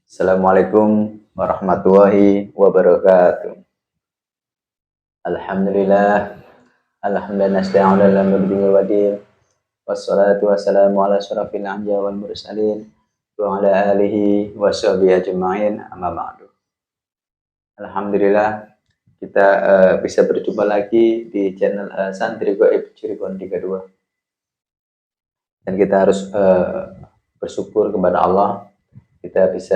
Assalamualaikum warahmatullahi wabarakatuh. Alhamdulillah, alhamdulillah nasta'inu ala murdihi wadil. Wassalatu wassalamu ala asyrafil anbiya wal mursalin wa ala alihi wa sahbihi ajma'in amma ba'du. Alhamdulillah kita bisa berjumpa lagi di channel Santri Gaib Cirebon 32. Dan kita harus bersyukur kepada Allah kita bisa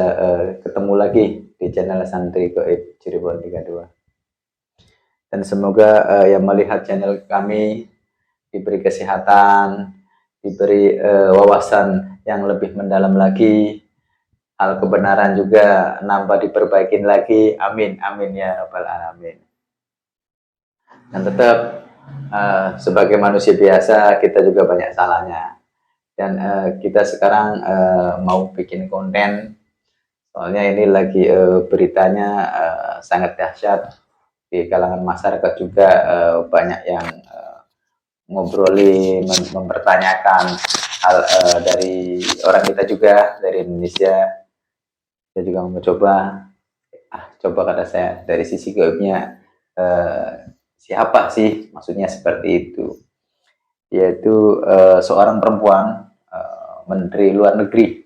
ketemu lagi di channel Santri Gaib Cirebon 32. Dan semoga yang melihat channel kami diberi kesehatan, diberi wawasan yang lebih mendalam lagi, hal kebenaran juga nambah diperbaikin lagi, amin, amin ya rabbal alamin. Dan tetap sebagai manusia biasa kita juga banyak salahnya. Dan kita sekarang mau bikin konten, soalnya ini lagi beritanya sangat dahsyat. Di kalangan masyarakat juga banyak yang ngobrolin, mempertanyakan hal dari orang kita juga, dari Indonesia. Saya juga mencoba, coba kata saya, dari sisi gaibnya, siapa sih maksudnya seperti itu. Yaitu seorang perempuan, menteri luar negeri.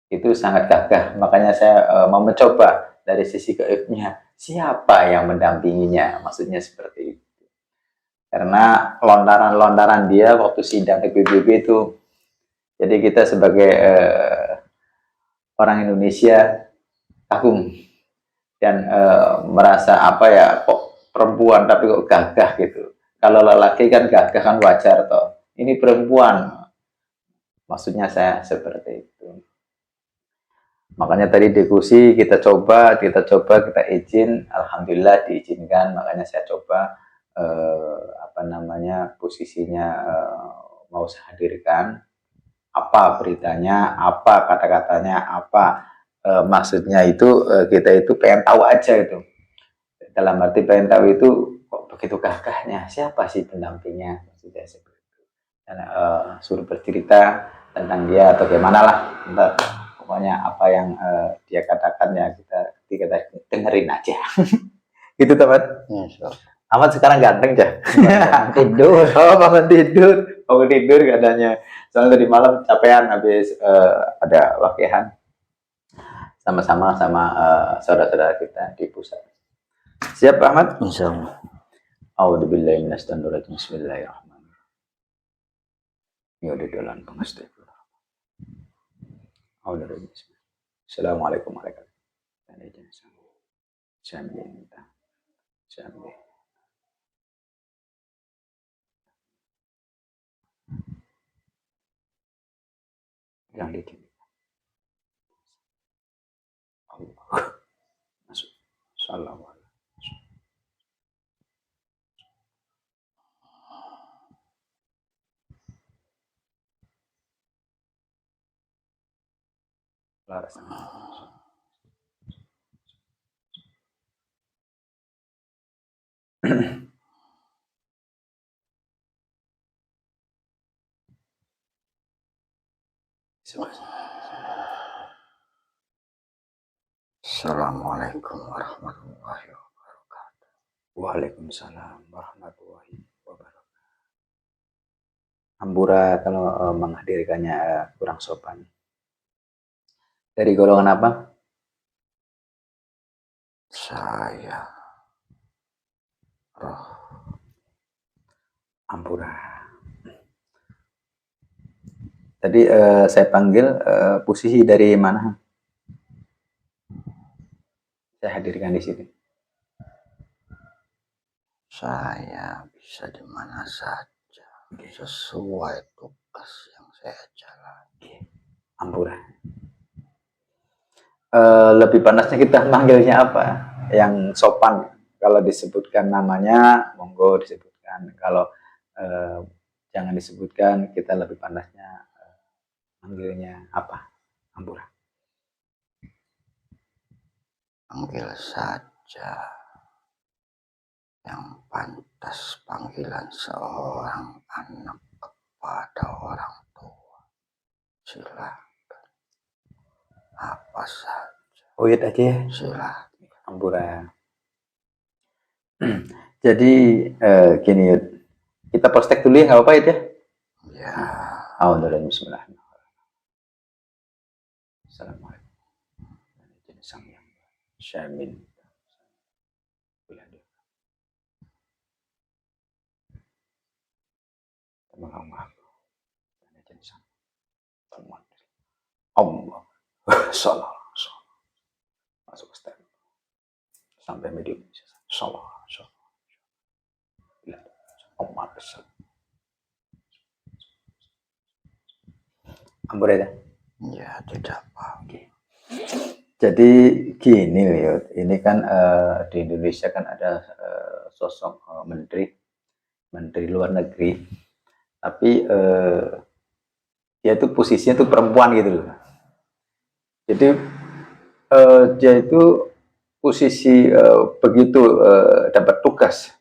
Itu sangat gagah, makanya saya mau mencoba dari sisi gaibnya, siapa yang mendampinginya, maksudnya seperti itu. Karena lontaran-lontaran dia waktu sidang di PBB itu, jadi kita sebagai orang Indonesia kagum dan merasa apa ya, kok perempuan tapi kok gagah gitu. Kalau lelaki kan gagah kan wajar toh, ini perempuan, maksudnya saya seperti itu. Makanya tadi diskusi kita coba, kita izin, alhamdulillah diizinkan. Makanya saya coba posisinya mau saya hadirkan, apa beritanya, apa kata-katanya, apa maksudnya itu, kita itu pengen tahu aja itu. Dalam arti pengen tahu itu kok begitu gagahnya, siapa sih pendampingnya, maksudnya seperti itu. Dan suruh bercerita tentang dia atau gimana lah. Entah, pokoknya apa yang dia katakan ya kita dengerin aja. Gitu teman. Ahmad sekarang ganteng ya. Tidur. Oh, bangun tidur katanya. Soalnya tadi malam capean habis ada wakihan sama-sama sama saudara-saudara kita di pusat. Siap Ahmad? Insyaallah. A'udzubillahi minasyaitonir rajim. Bismillahirrahmanirrahim. Ya udah dolan pengasti. Assalamualaikum warahmatullahi wabarakatuh. Sambil. Yang di sini. Allah. Masuk. Salam. Laras. Assalamualaikum warahmatullahi wabarakatuh. Waalaikumsalam warahmatullahi wabarakatuh. Hampura kalau menghadirkannya kurang sopan. Dari golongan apa? Saya roh Hampura. Tadi saya panggil posisi dari mana? Saya hadirkan di sini. Saya bisa di mana saja sesuai tugas yang saya jalani. Hampura. Lebih panasnya kita manggilnya apa? Yang sopan. Kalau disebutkan namanya, monggo disebutkan. Kalau jangan disebutkan, kita lebih panasnya manggilnya apa? Hampura. Panggil saja yang pantas panggilan seorang anak kepada orang tua. Silakan. apa saja. Uyut aja ya. Silakan. Ampura. Jadi gini Yud. Kita postek dulu ya, nggak apa-apa ya? Ya. Alhamdulillah, bismillahirrahmanirrahim. Assalamualaikum. Sang yang Syamin. Allah. Salah. Masuk ke sampai medium. Salah. Allah. Ampun ya. Ya, tidak apa. Oke. Jadi gini Yud, ini kan di Indonesia kan ada sosok menteri luar negeri, tapi dia itu posisinya tuh perempuan gitu loh. Jadi dia itu posisi begitu dapat tugas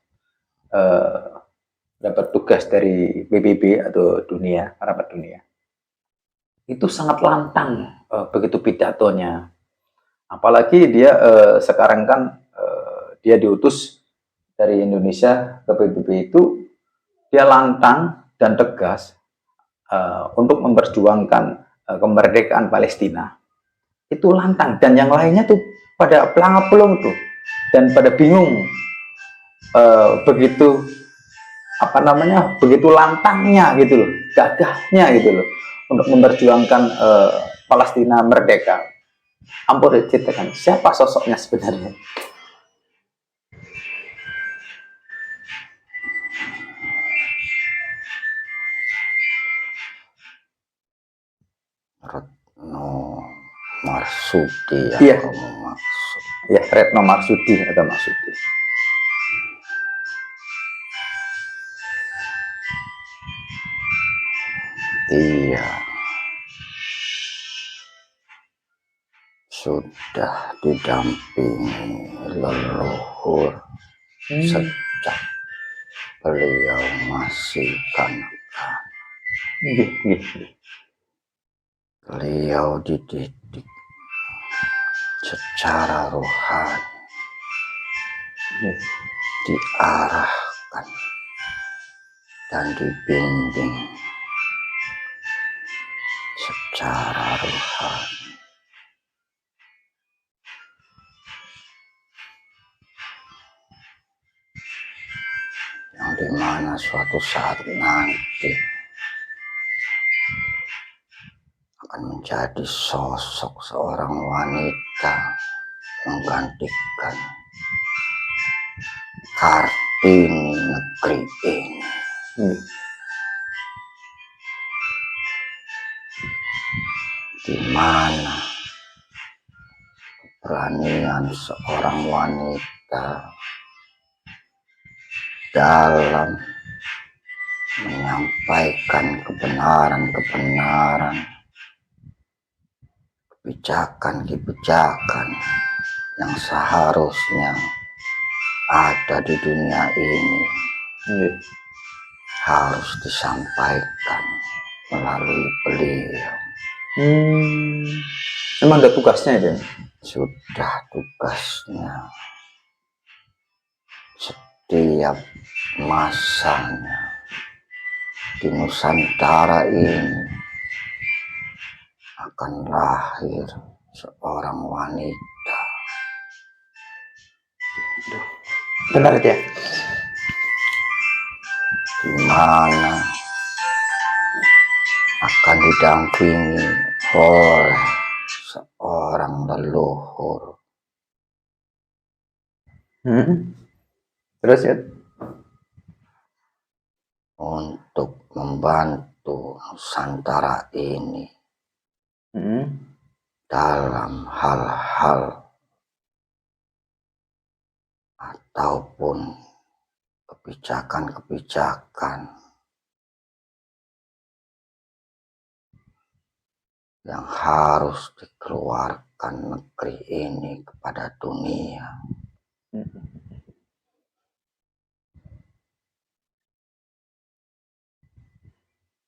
dari PBB atau rapat dunia, itu sangat lantang begitu pidatonya. Apalagi dia sekarang kan dia diutus dari Indonesia ke PBB itu, dia lantang dan tegas untuk memperjuangkan kemerdekaan Palestina. Itu lantang, dan yang lainnya tuh pada pelangap-pelung tuh, dan pada bingung begitu begitu lantangnya gitu loh, gagahnya gitu loh untuk memperjuangkan Palestina merdeka. Ampun ceritakan siapa sosoknya sebenarnya? Retno Marsudi yang Iya. kamu maksud. Ya, Retno Marsudi atau Marsudi. Iya. Sudah didampingi leluhur sejak beliau masih kanak-kanak. Beliau dididik secara rohani, diarahkan dan dibimbing secara rohani. Yang dimana suatu saat nanti akan menjadi sosok seorang wanita menggantikan Kartini negeri ini. Di mana keberanian seorang wanita dalam menyampaikan kebenaran-kebenaran, kebijakan-kebijakan yang seharusnya ada di dunia ini harus disampaikan melalui beliau. Memang ada tugasnya itu? Sudah tugasnya. Setiap masanya di Nusantara ini akan lahir seorang wanita. Benar ya? Di mana akan didampingi oleh seorang leluhur. Terus ya? Untuk membantu Nusantara ini dalam hal-hal ataupun kebijakan-kebijakan yang harus dikeluarkan negeri ini kepada dunia.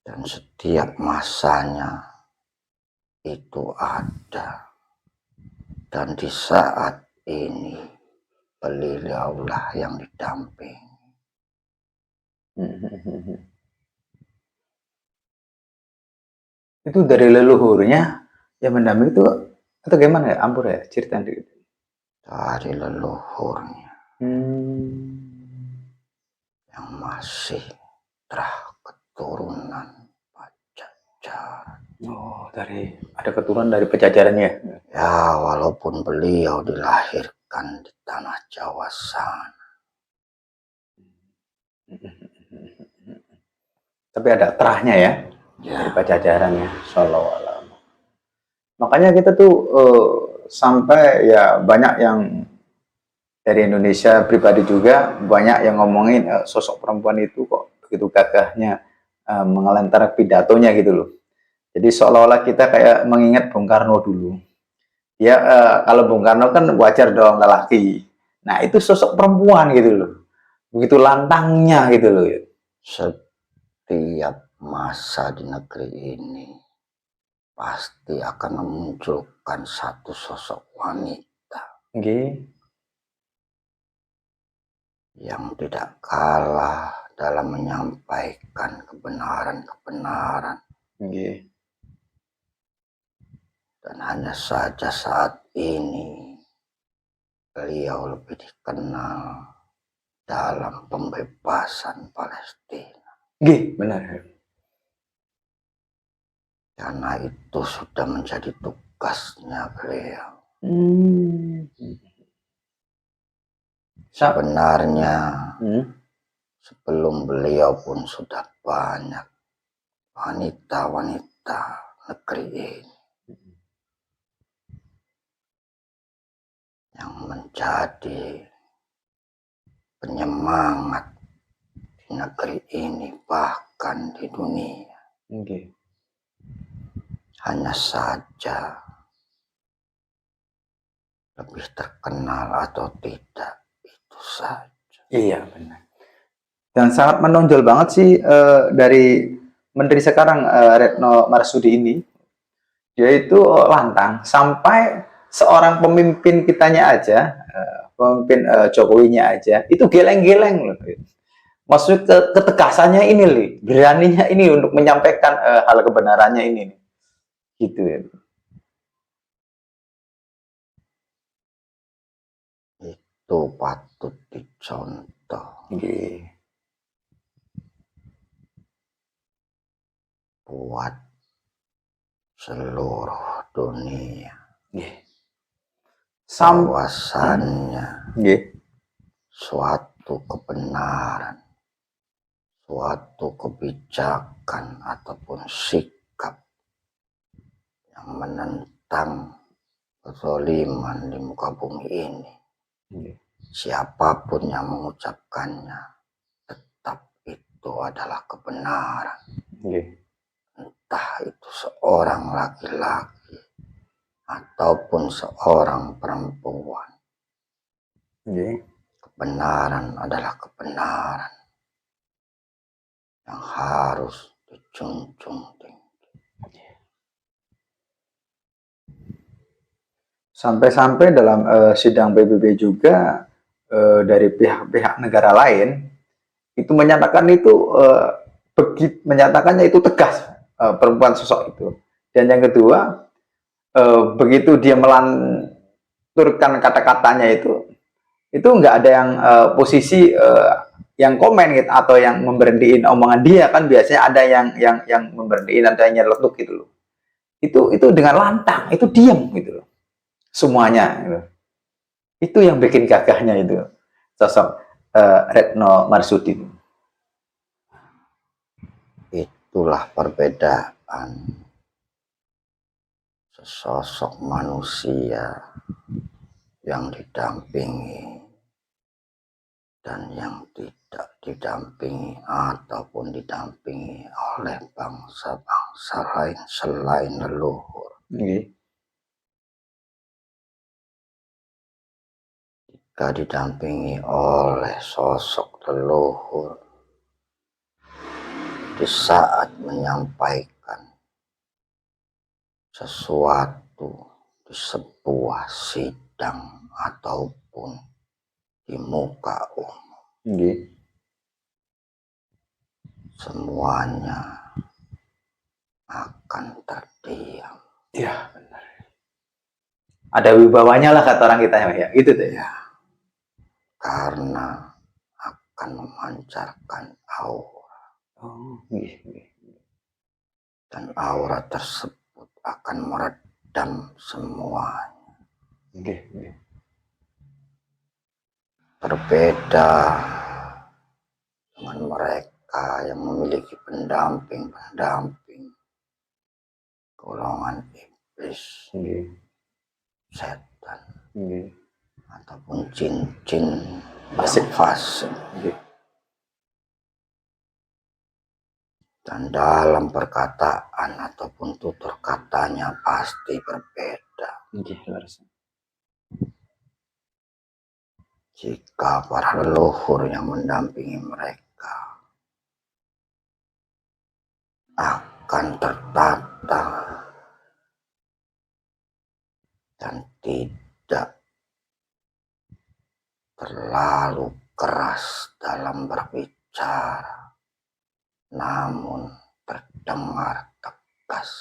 Dan setiap masanya itu ada Dan di saat ini beliaulah yang didampingi. Itu dari leluhurnya yang mendampingi itu atau gimana ya? Ampun ya, cerita dikit. Dari leluhurnya yang masih keturunan Pajajaran. Oh, ada keturunan dari Pajajaran ya? Ya, walaupun beliau dilahirkan di tanah Jawa sana. Tapi ada terahnya ya, dari Pajajaran ya, sallallahu alaihi wasallam. Makanya kita tuh sampai ya banyak yang dari Indonesia pribadi juga banyak yang ngomongin sosok perempuan itu kok begitu gagahnya mengelantar pidatonya gitu loh. Jadi seolah-olah kita kayak mengingat Bung Karno dulu. Ya kalau Bung Karno kan wajar dong lelaki. Nah itu sosok perempuan gitu loh. Begitu lantangnya gitu loh. Setiap masa di negeri ini pasti akan memunculkan satu sosok wanita yang tidak kalah dalam menyampaikan kebenaran-kebenaran. Dan hanya saja saat ini beliau lebih dikenal dalam pembebasan Palestina. Benar. Karena itu sudah menjadi tugasnya beliau. Sebenarnya sebelum beliau pun sudah banyak wanita-wanita negeri ini yang menjadi penyemangat di negeri ini bahkan di dunia. Hanya saja lebih terkenal atau tidak, itu saja. Iya benar. Dan sangat menonjol banget sih dari Menteri sekarang Retno Marsudi ini. Dia itu lantang sampai seorang pemimpin kitanya aja, pemimpin Jokowinya aja, itu geleng-geleng loh. Maksudnya ketegasannya ini loh, beraninya ini untuk menyampaikan hal kebenarannya ini. Gitu ya. Itu patut dicontoh buat seluruh dunia. Bahwasannya suatu kebenaran, suatu kebijakan ataupun sikap yang menentang kezaliman di muka bumi ini, siapapun yang mengucapkannya tetap itu adalah kebenaran. Entah itu seorang laki-laki ataupun seorang perempuan. Kebenaran adalah kebenaran yang harus dijunjung tinggi. Sampai-sampai dalam sidang PBB juga dari pihak-pihak negara lain itu menyatakan itu menyatakannya itu tegas perempuan sosok itu. Dan yang kedua, begitu dia melanturkan kata-katanya itu nggak ada yang posisi yang komen gitu atau yang memberhentiin omongan dia, kan biasanya ada yang memberhentiin, ada yang nyeletuk gitu loh. Itu dengan lantang, itu diam gitu loh. Semuanya gitu. Itu yang bikin gagahnya itu sosok Retno Marsudi. Itulah perbedaan sesosok manusia yang didampingi dan yang tidak didampingi ataupun didampingi oleh bangsa-bangsa lain selain leluhur. Jika didampingi oleh sosok leluhur di saat menyampaikan sesuatu, di di sebuah sidang ataupun di muka umum. Semuanya akan terdiam. Ya, benar. Ada wibawanya lah kata orang kita ya, gitu deh. Ya, karena akan memancarkan aura. Dan aura tersebut akan meredam semuanya. Berbeda dengan mereka yang memiliki pendamping golongan iblis, setan, ataupun jin-jin yang fasik. Dan dalam perkataan ataupun tutur katanya pasti berbeda. Jika para leluhur yang mendampingi mereka akan tertata dan tidak terlalu keras dalam berbicara, namun terdengar tegas.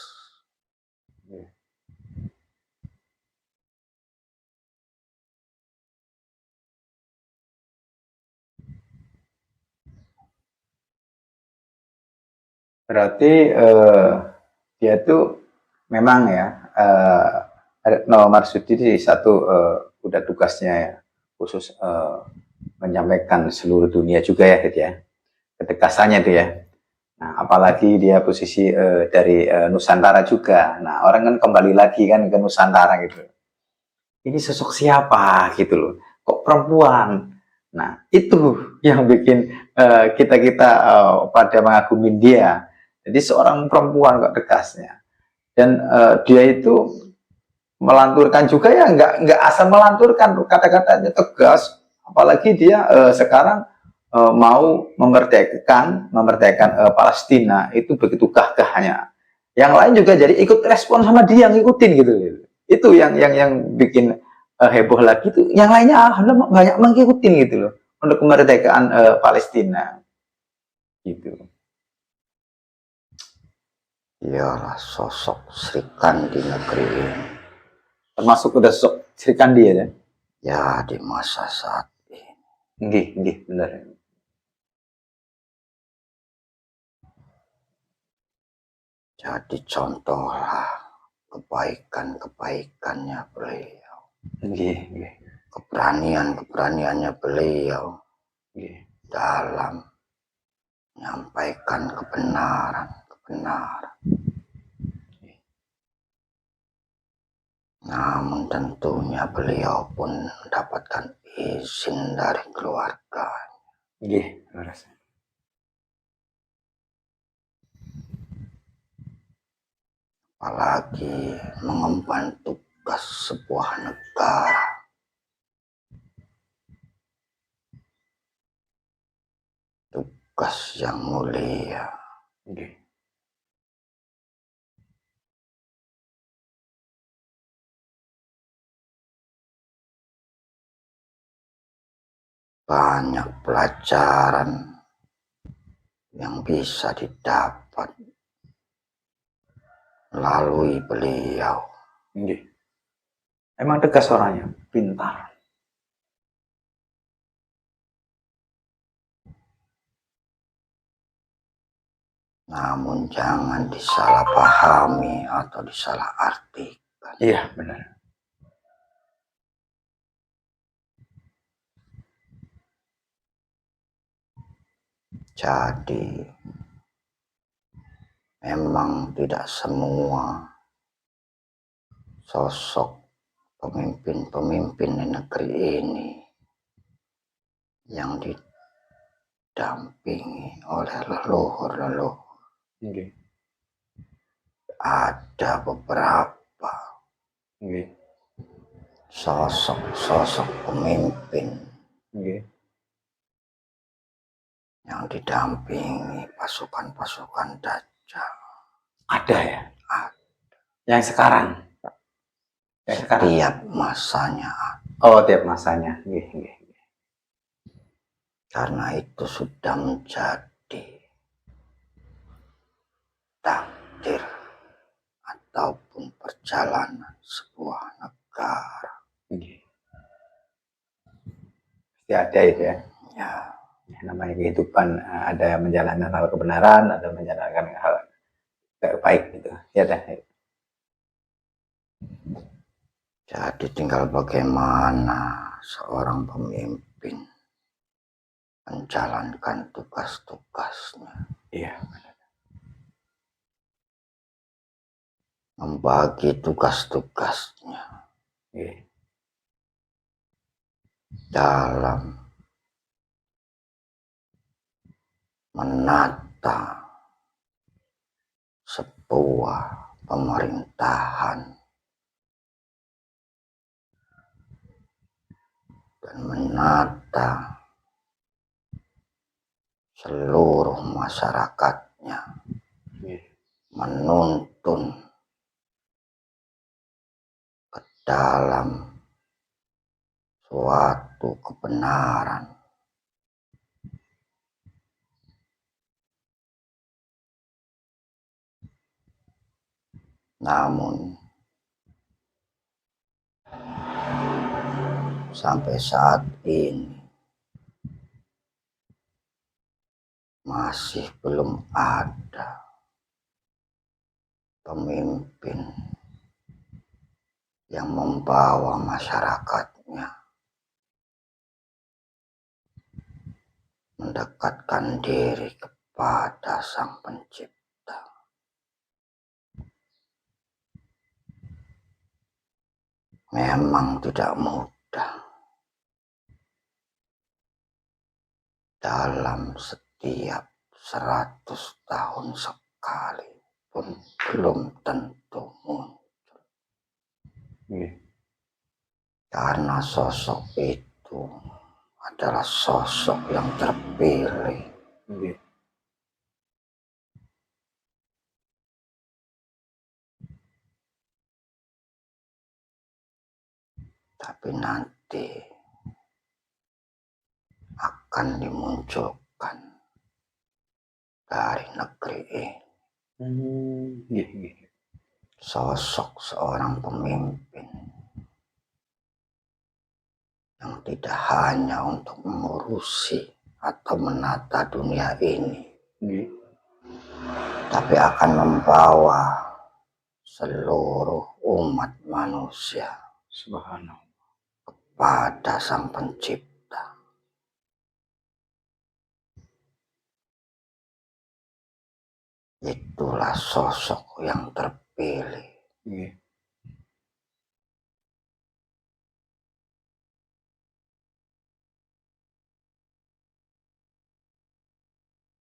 Berarti dia tuh memang ya, Retno Marsudi di satu udah tugasnya ya, khusus menyampaikan seluruh dunia juga ya gitu ya, ketegasannya itu ya. Nah, apalagi dia posisi dari Nusantara juga. Nah, orang kan kembali lagi kan ke Nusantara gitu. Ini sosok siapa gitu loh, kok perempuan. Nah, itu yang bikin kita pada mengagumi dia. Jadi seorang perempuan kok tegasnya. Dan dia itu melanturkan juga ya, nggak asal melanturkan, kata-katanya tegas. Apalagi dia sekarang mau memerdekakan Palestina, itu begitu gagahnya. Yang lain juga jadi ikut respon sama dia, ngikutin gitu. Itu yang bikin heboh lagi itu. Yang lainnya banyak mengikutin gitu loh untuk kemerdekaan Palestina gitu. Ialah sosok Sri Kandi negeri ini. Termasuk udah sosok Sri Kandi ya? Ya, di masa saat ini. Nggih, benar. Jadi contohlah kebaikannya beliau. Nggih. Keberaniannya beliau dalam menyampaikan kebenaran. Namun tentunya beliau pun mendapatkan izin dari keluarga. Apalagi mengemban tugas sebuah negara. Tugas yang mulia. Banyak pelajaran yang bisa didapat melalui beliau. Emang tegas orangnya, pintar. Namun jangan disalahpahami atau disalahartikan. Iya, benar. Jadi memang tidak semua sosok pemimpin-pemimpin di negeri ini yang didampingi oleh leluhur. Ada beberapa sosok pemimpin yang didampingi pasukan-pasukan Dajjal. Ada ya? Ada. Yang sekarang? Kayak sekarang. Setiap masanya. Oh, tiap masanya. Nggih, nggih. Karena itu sudah menjadi takdir ataupun perjalanan sebuah negara. Nggih. Pasti ada itu ya. Ya, Namanya kehidupan, ada yang menjalankan hal kebenaran, ada yang menjalankan hal gak baik gitu. Ya dah. jadi tinggal bagaimana seorang pemimpin menjalankan tugas-tugasnya, Iya. membagi tugas-tugasnya Nggih. dalam menata sebuah pemerintahan dan menata seluruh masyarakatnya, Nggih. menuntun ke dalam suatu kebenaran. Namun sampai saat ini masih belum ada pemimpin yang membawa masyarakatnya mendekatkan diri kepada Sang Pencipta. Memang tidak mudah dalam setiap 100 tahun sekali pun belum tentu muncul. Karena sosok itu adalah sosok yang terpilih. Tapi nanti akan dimunculkan dari negeri ini sosok seorang pemimpin yang tidak hanya untuk mengurusi atau menata dunia ini, tapi akan membawa seluruh umat manusia kepada Sang Pencipta. Itulah sosok yang terpilih.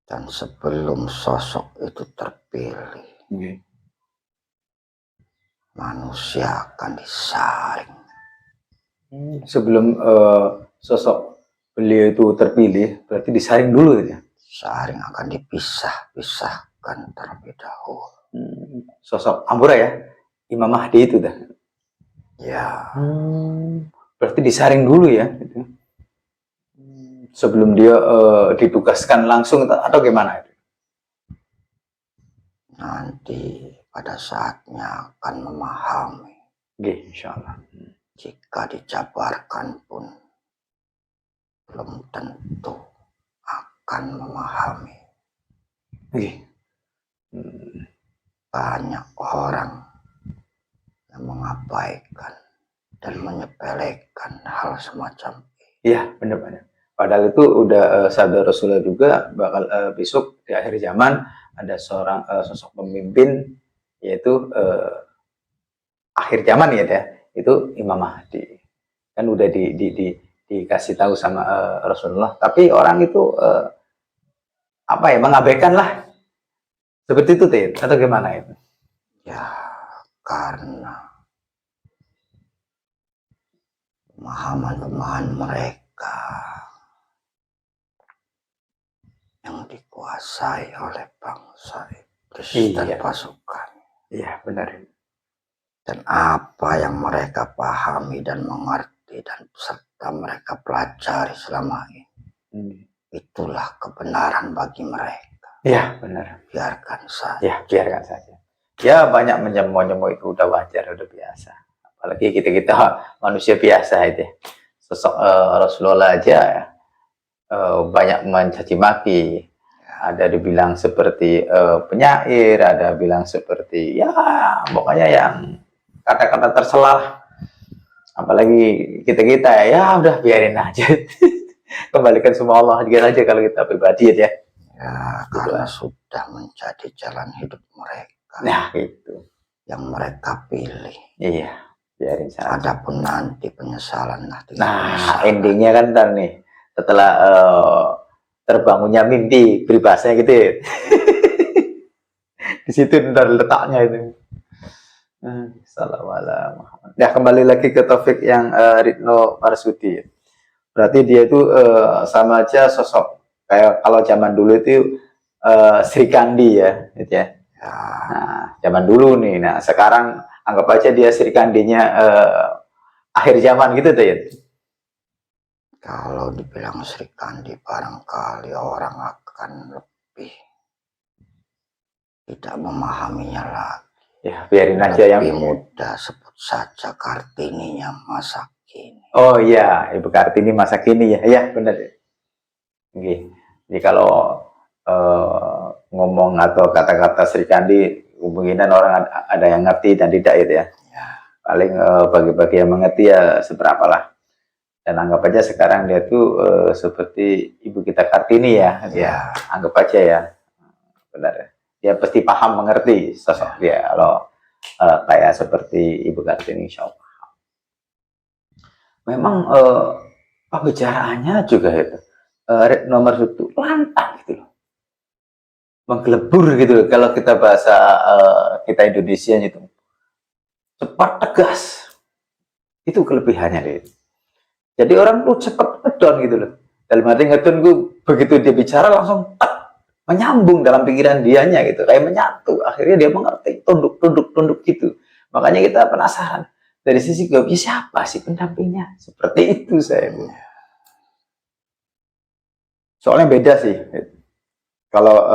Dan sebelum sosok itu terpilih, manusia akan disaring. Sebelum sosok beliau itu terpilih, berarti disaring dulu ya? Saring akan dipisah-pisahkan terlebih dahulu. Sosok Ampura ya? Imam Mahdi itu dah? Ya. Berarti disaring dulu ya? Sebelum dia ditugaskan langsung atau gimana itu? Nanti pada saatnya akan memahami. Insya Allah. Jika dijabarkan pun belum tentu akan memahami. Banyak orang yang mengabaikan dan menyepelekan hal semacam ini. Iya, benar-benar. Padahal itu udah sabda Rasulullah juga bakal besok di akhir zaman ada seorang sosok pemimpin, yaitu akhir zaman ya, itu Imam Mahdi. Kan udah dikasih tahu sama Rasulullah, tapi orang itu apa ya, mengabaikan lah. Seperti itu atau gimana itu? Ya, karena pemahaman-pemahaman mereka yang dikuasai oleh bangsa iblis dan pasukan. Iya, benar. Dan apa yang mereka pahami dan mengerti dan serta mereka pelajari selama ini, itulah kebenaran bagi mereka. Ya, benar. Biarkan saja. Ya, biarkan saja. Ya, banyak menyembuh itu udah wajar, udah biasa. Apalagi kita manusia biasa itu. Sosok Rasulullah aja banyak mencaci maki. Ada dibilang seperti penyair, ada bilang seperti ya pokoknya yang kata-kata terselah. Apalagi kita ya udah biarin aja. Kembalikan semua Allah aja kalau kita pribadi ya. Ya, karena sudah menjadi jalan hidup mereka. Nah, itu yang mereka pilih. Iya, biarin saja. Adapun nanti penyesalan endingnya kan ntar nih setelah terbangunnya mimpi peribahasanya gitu ya. Di situ ntar letaknya itu. Assalamualaikum. Nah, kembali lagi ke topik yang Ridno Marsudi. Berarti dia itu sama aja sosok kayak kalau zaman dulu itu Sri Kandi ya, gitu ya. Nah, zaman dulu nih. Nah, sekarang anggap aja dia Sri Kandinya akhir zaman gitu tuh ya. Kalau dibilang Sri Kandi barangkali orang akan lebih tidak memahaminya lagi. Ya, biarin aja yang lebih mudah, sebut saja Kartininya masa kini. Oh iya, Ibu Kartini masa kini ya. Ya, benar. Oke. Jadi kalau ngomong atau kata-kata Sri Kandi, kemungkinan orang ada yang ngerti dan tidak itu ya. Paling bagi-bagi yang mengerti ya seberapa lah. Dan anggap aja sekarang dia tuh seperti ibu kita Kartini ya. Ya, anggap aja ya. Benar. Dia pasti paham mengerti sosok dia kalau kayak seperti Ibu Kartini, insya Allah. Memang pembicaraannya juga itu nomor satu lantang gitu loh, menggelebur gitu loh. Kalau kita bahasa kita Indonesia itu cepat tegas, itu kelebihannya deh. Jadi orang tuh cepat ngedon gitu loh. Dalam arti ngedon gue begitu dia bicara langsung menyambung dalam pikiran dianya gitu, kayak menyatu. Akhirnya dia mengerti, tunduk gitu. Makanya kita penasaran dari sisi gue, siapa sih pendampingnya? Seperti itu saya. Soalnya beda sih. Kalau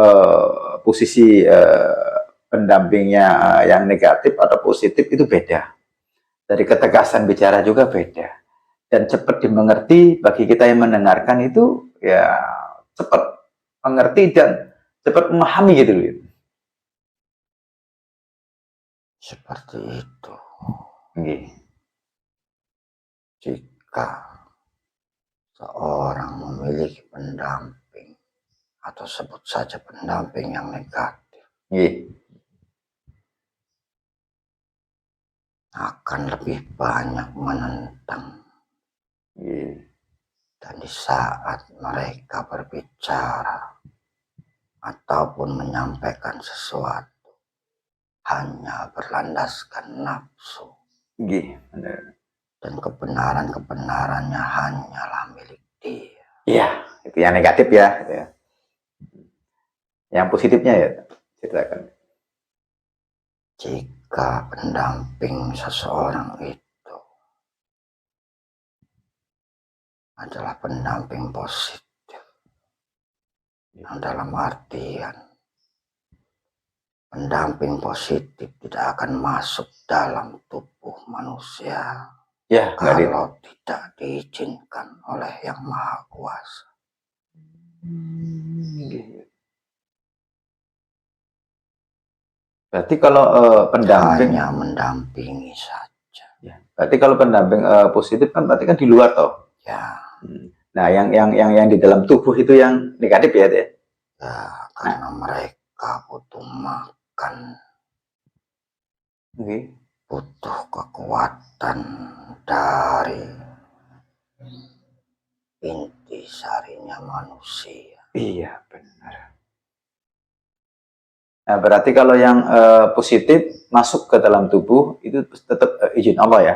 posisi pendampingnya yang negatif atau positif itu beda. Dari ketegasan bicara juga beda. Dan cepat dimengerti bagi kita yang mendengarkan itu ya cepat mengerti dan cepat memahami gitu. Seperti itu. Jika seorang memiliki pendamping atau sebut saja pendamping yang negatif, akan lebih banyak menentang. Dan di saat mereka berbicara ataupun menyampaikan sesuatu hanya berlandaskan nafsu, dan kebenarannya hanyalah milik dia. Iya, itu yang negatif ya. Yang positifnya ya ceritakan. Jika pendamping seseorang itu adalah pendamping positif, yang dalam artian pendamping positif tidak akan masuk dalam tubuh manusia ya, kalau tidak diizinkan oleh Yang Maha Kuasa. Berarti kalau pendamping hanya mendampingi saja. Ya, berarti kalau pendamping positif kan berarti kan di luar toh. Ya. Nah, yang di dalam tubuh itu yang negatif ya, deh. Ya, karena mereka butuh makan. Butuh kekuatan dari inti sarinya manusia. Iya, benar. Nah, berarti kalau yang positif masuk ke dalam tubuh itu tetap izin Allah ya?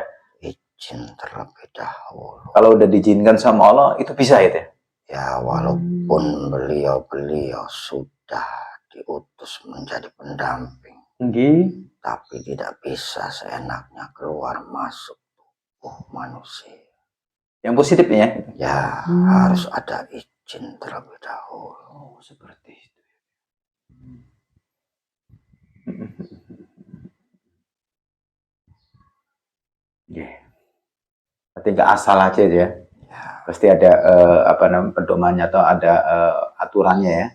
Izin terlebih dahulu. Kalau udah diizinkan sama Allah itu bisa ya? Ya, walaupun beliau sudah diutus menjadi pendamping Nggih. tapi tidak bisa seenaknya keluar masuk tubuh manusia. Yang positifnya ya? Ya, harus ada izin terlebih dahulu. Oh, seperti itu. Yeah. Berarti nggak asal aja ya? Ya, Pasti ada apa namanya pedomannya atau ada aturannya ya?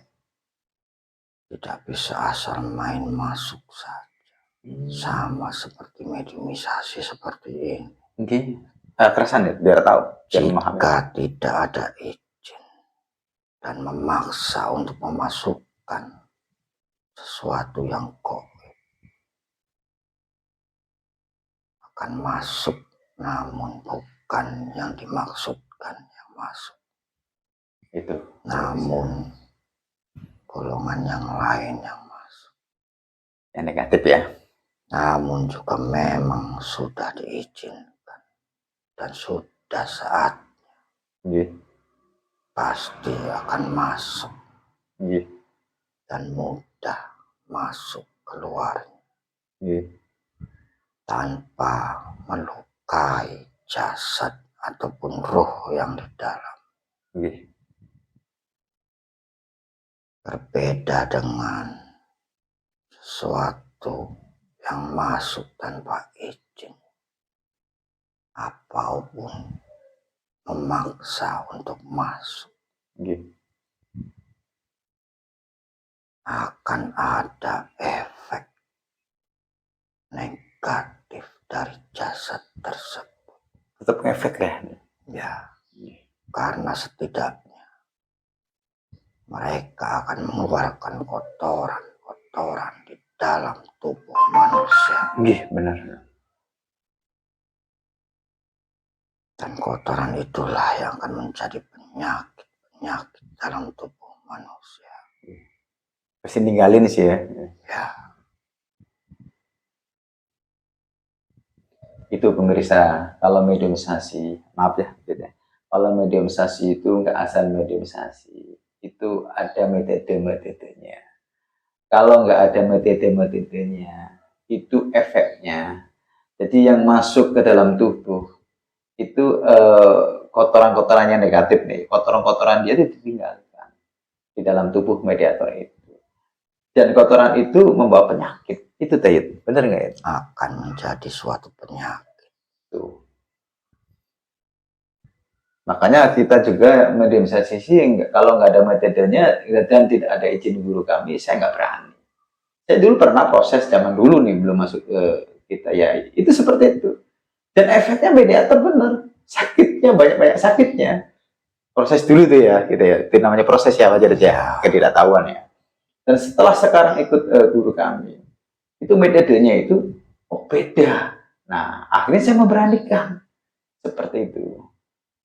tidak bisa asal main masuk saja. Sama seperti mediumisasi seperti ini. Oke. Kerasan ya, biar tahu, biar memahami. Jika tidak ada izin dan memaksa untuk memasukkan sesuatu yang goib, akan masuk, namun bukan yang dimaksudkan yang masuk. Itu. Namun golongan yang lain yang masuk. Yang negatif ya? Namun juga memang sudah diizinkan dan sudah saatnya. Iya. Pasti akan masuk. Iya. Dan mudah masuk keluarnya. Iya. Tanpa melukai jasad ataupun ruh yang di dalam. Iya. Berbeda dengan sesuatu yang masuk tanpa izin, apapun memaksa untuk masuk, akan ada efek negatif dari jasad tersebut. Tetap efek ya? Ya, karena setidaknya mereka akan mengeluarkan kotoran di dalam tubuh manusia. Iya, benar. Dan kotoran itulah yang akan menjadi penyakit dalam tubuh manusia. Pasti ninggalin sih ya. Ya. Itu pemirsa, kalau mediumisasi, maaf ya, beda. Kalau mediumisasi itu nggak asal mediumisasi, itu ada metode-metodenya. Kalau nggak ada metode-metodenya, itu efeknya. Jadi yang masuk ke dalam tubuh itu kotoran-kotoran yang negatif nih, kotoran-kotoran dia itu ditinggalkan di dalam tubuh mediator itu. Dan kotoran itu membawa penyakit. Itu Tayyid, benar nggak ya? Akan menjadi suatu penyakit. Tuh. Makanya kita juga mediumisasi kalau nggak ada metodenya dan tidak ada izin guru kami, saya nggak berani. Saya dulu pernah proses zaman dulu nih belum masuk ke kita ya, itu seperti itu. Dan efeknya mediator benar, sakitnya banyak-banyak sakitnya. Proses dulu tuh ya, gitu ya. Itu namanya proses ya wajar aja, ketidaktahuan ya. Dan setelah sekarang ikut guru kami, itu metodenya itu beda. Nah, akhirnya saya memberanikan seperti itu.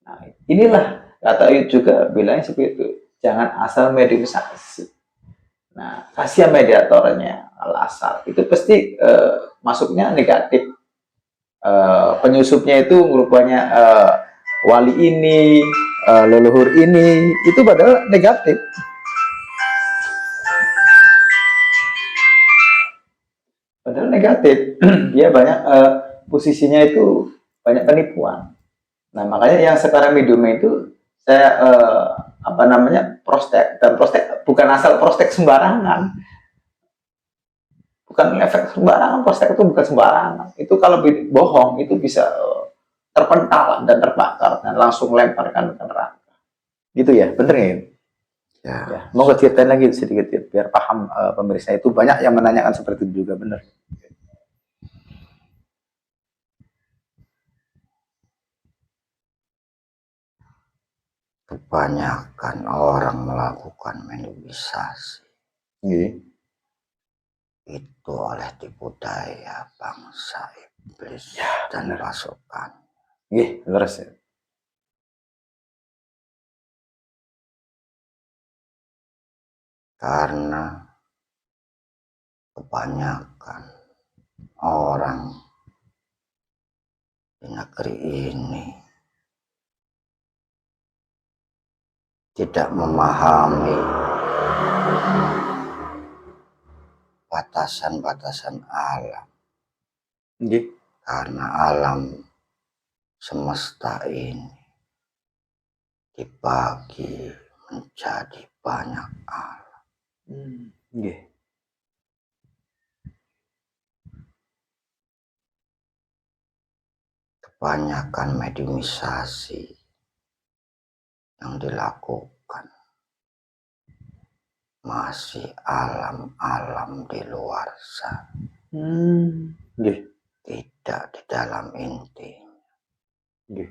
Nah, inilah kata Ayub juga bilangnya seperti itu. Jangan asal mediumisasi. Nah, kasihan mediatornya kalau asal. Itu pasti masuknya negatif. Penyusupnya itu rupanya wali ini, leluhur ini, itu padahal negatif. Padahal negatif. Dia banyak posisinya itu banyak penipuan. Nah, makanya yang sekarang medium itu saya apa namanya prostek, dan prostek bukan asal prostek sembarangan, bukan efek sembarangan, prostek itu bukan sembarangan. Itu kalau bohong itu bisa terpental dan terbakar dan langsung lemparkan ke neraka. Gitu ya, bener ya? Ya. Mau ceritain lagi sedikit ya, biar paham pemirsa, itu banyak yang menanyakan seperti itu juga, bener. Kebanyakan orang melakukan mediumisasi itu oleh tipu daya bangsa iblis dan pasukan. Leres ya. Karena kebanyakan orang di negeri ini tidak memahami batasan-batasan alam. Nggih. Karena alam semesta ini dibagi menjadi banyak alam. Nggih. Kebanyakan mediumisasi yang dilakukan masih alam-alam di luar sana. Nggih. Tidak di dalam inti. Nggih.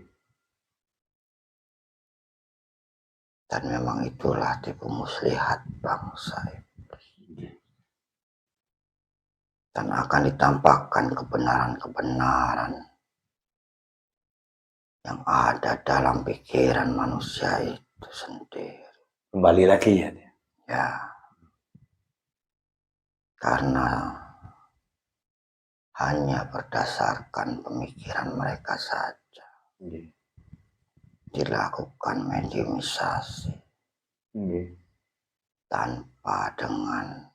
Dan memang itulah tipu muslihat bangsa ini. Dan akan ditampakkan kebenaran-kebenaran yang ada dalam pikiran manusia itu sendiri. Kembali lagi ya. Ya. Karena hanya berdasarkan pemikiran mereka saja dilakukan mediumisasi tanpa dengan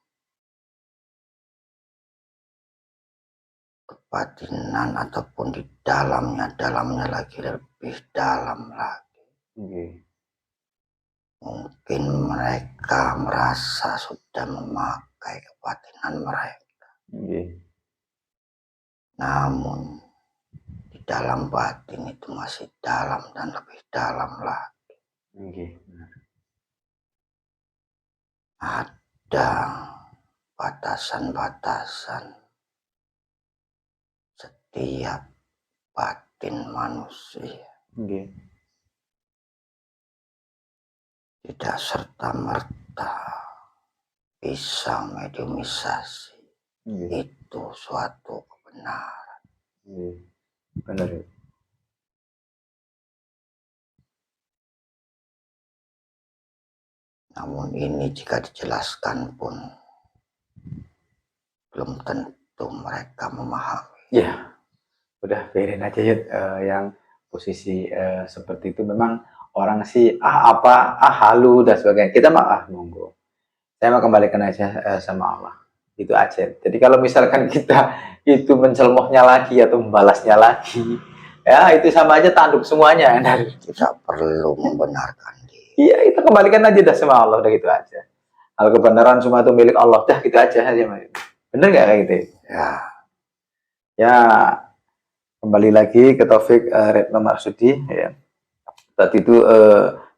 kebatinan ataupun di dalamnya lagi lebih dalam lagi. Mungkin mereka merasa sudah memakai kebatinan mereka. Namun di dalam batin itu masih dalam dan lebih dalam lagi. Ada batasan-batasan setiap batin manusia. Tidak serta-merta bisa mediumisasi. Itu suatu kebenaran. Benar. Namun ini jika dijelaskan pun belum tentu mereka memahami. Ya, udah biarin aja ya, yang posisi seperti itu memang orang sih halu dan sebagainya. Kita mah monggo. Saya mau kembalikan aja sama Allah. Itu aja. Jadi kalau misalkan kita itu mencelmohnya lagi atau membalasnya lagi, ya itu sama aja tanduk semuanya. Tidak perlu membenarkan diri. Iya, itu kembalikan aja dah sama Allah, udah gitu aja. Kalau kebenaran semua itu milik Allah, dah gitu aja. Bener nggak kayak gitu? Ya, kembali lagi ke Taufik Retno Marsudi. Ya. Tadi itu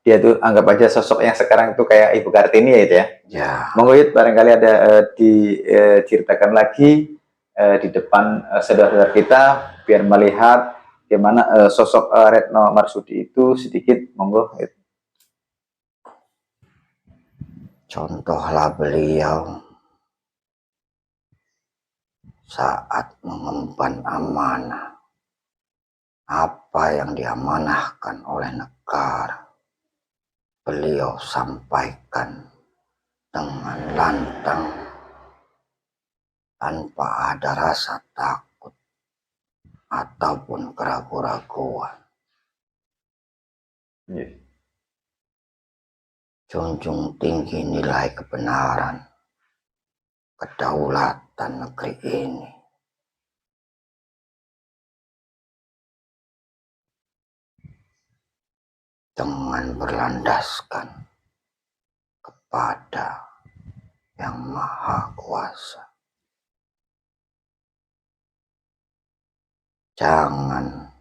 dia tuh anggap aja sosok yang sekarang itu kayak Ibu Kartini ya itu ya. Ya. Monggo Yud, barangkali ada diceritakan lagi di depan saudara-saudara kita biar melihat bagaimana sosok Retno Marsudi itu sedikit, monggo Yud. Contohlah beliau saat mengemban amanah apa yang diamanahkan oleh negara, beliau sampaikan dengan lantang tanpa ada rasa takut ataupun keraguan-raguan. Junjung tinggi nilai kebenaran, kedaulatan negeri ini. Dengan berlandaskan kepada Yang Maha Kuasa. Jangan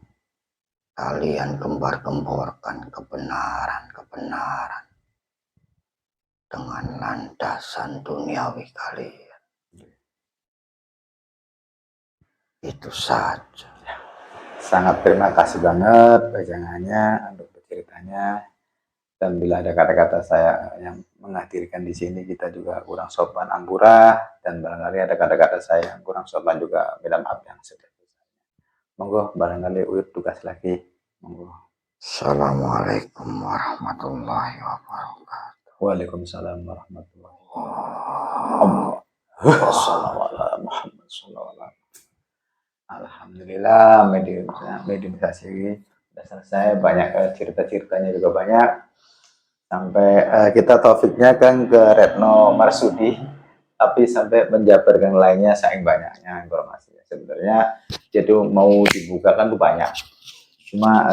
kalian gembar-gemborkan kebenaran-kebenaran dengan landasan duniawi kalian. Itu saja. Sangat terima kasih banget bajangannya untuk ceritanya. Dan bila ada kata-kata saya yang menghadirkan di sini kita juga kurang sopan ampura, dan barangkali ada kata-kata saya yang kurang sopan juga minta maaf yang sebesar-besarnya. Monggo barangkali Uyut tugas lagi. Monggo. Assalamualaikum warahmatullahi wabarakatuh. Waalaikumsalam warahmatullahi wabarakatuh. Alhamdulillah mediumisasi sudah selesai, banyak cerita-ceritanya juga banyak. Sampai kita taufiknya kan ke Retno Marsudi. tapi sampai menjabarkan lainnya saking banyaknya informasi. Sebenarnya jadi mau dibuka kan tuh banyak, cuma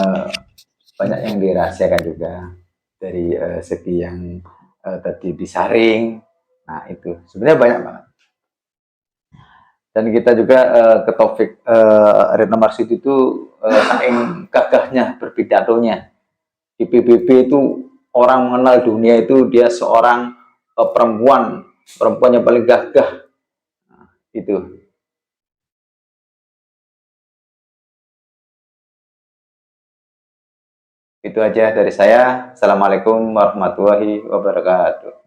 banyak yang dirahasiakan juga dari segi yang tadi disaring. Nah itu sebenarnya banyak banget. Dan kita juga ke topik Retno Marsudi itu saking gagahnya berbidatonya di PBB itu, orang mengenal dunia itu dia seorang perempuan yang paling gagah. Nah, itu aja dari saya. Assalamualaikum warahmatullahi wabarakatuh.